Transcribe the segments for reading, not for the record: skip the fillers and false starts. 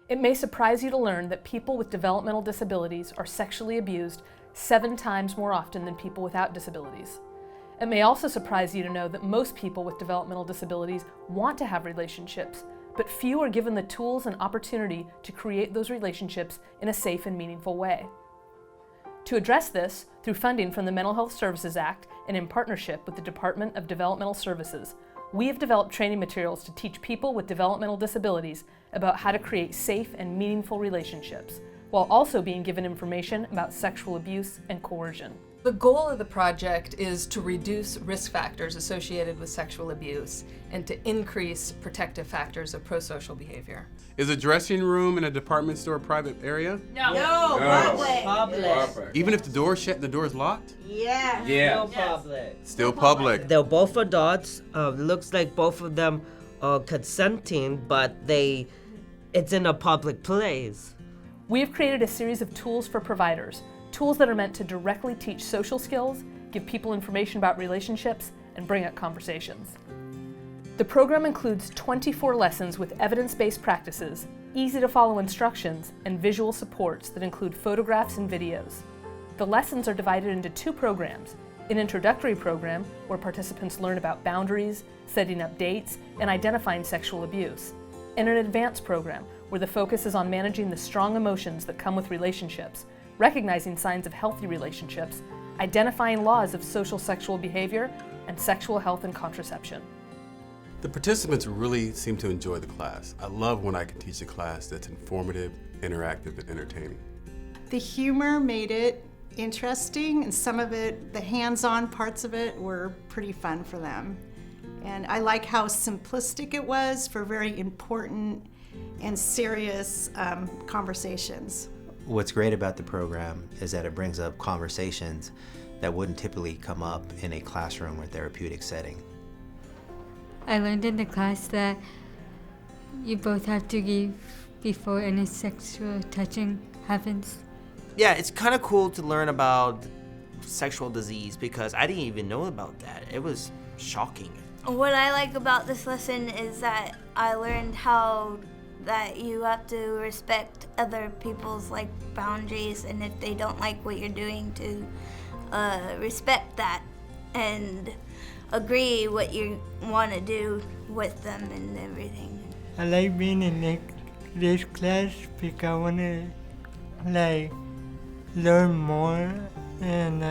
It may surprise you to learn that people with developmental disabilities are sexually abused 7 times more often than people without disabilities. It may also surprise you to know that most people with developmental disabilities want to have relationships, but few are given the tools and opportunity to create those relationships in a safe and meaningful way. To address this, through funding from the Mental Health Services Act and in partnership with the Department of Developmental Services, we have developed training materials to teach people with developmental disabilities about how to create safe and meaningful relationships, while also being given information about sexual abuse and coercion. The goal of the project is to reduce risk factors associated with sexual abuse and to increase protective factors of prosocial behavior. Is a dressing room in a department store a private area? No. Public. Even if the door's shut, the door's locked? Yeah. Still public. Still public. They're both adults. Looks like both of them are consenting, but it's in a public place. We have created a series of tools for providers, tools that are meant to directly teach social skills, give people information about relationships, and bring up conversations. The program includes 24 lessons with evidence-based practices, easy-to-follow instructions, and visual supports that include photographs and videos. The lessons are divided into 2 programs: an introductory program where participants learn about boundaries, setting up dates, and identifying sexual abuse, and an advanced program where the focus is on managing the strong emotions that come with relationships, recognizing signs of healthy relationships, identifying laws of social sexual behavior, and sexual health and contraception. The participants really seem to enjoy the class. I love when I can teach a class that's informative, interactive, and entertaining. The humor made it interesting, and some of it, the hands-on parts of it, were pretty fun for them. And I like how simplistic it was for very important and serious conversations. What's great about the program is that it brings up conversations that wouldn't typically come up in a classroom or therapeutic setting. I learned in the class that you both have to give before any sexual touching happens. Yeah, it's kind of cool to learn about sexual disease because I didn't even know about that. It was shocking. What I like about this lesson is that I learned how that you have to respect other people's boundaries, and if they don't like what you're doing, to respect that and agree what you want to do with them and everything. I like being in this class because I want to learn more, and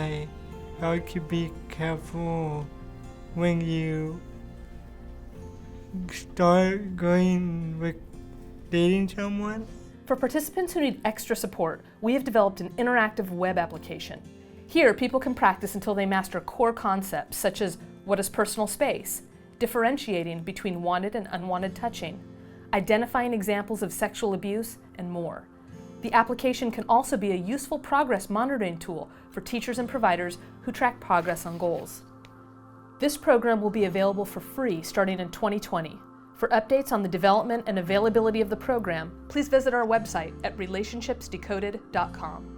how to be careful when you start going with dating someone. For participants who need extra support, we have developed an interactive web application. Here, people can practice until they master core concepts such as what is personal space, differentiating between wanted and unwanted touching, identifying examples of sexual abuse, and more. The application can also be a useful progress monitoring tool for teachers and providers who track progress on goals. This program will be available for free starting in 2020. For updates on the development and availability of the program, please visit our website at relationshipsdecoded.com.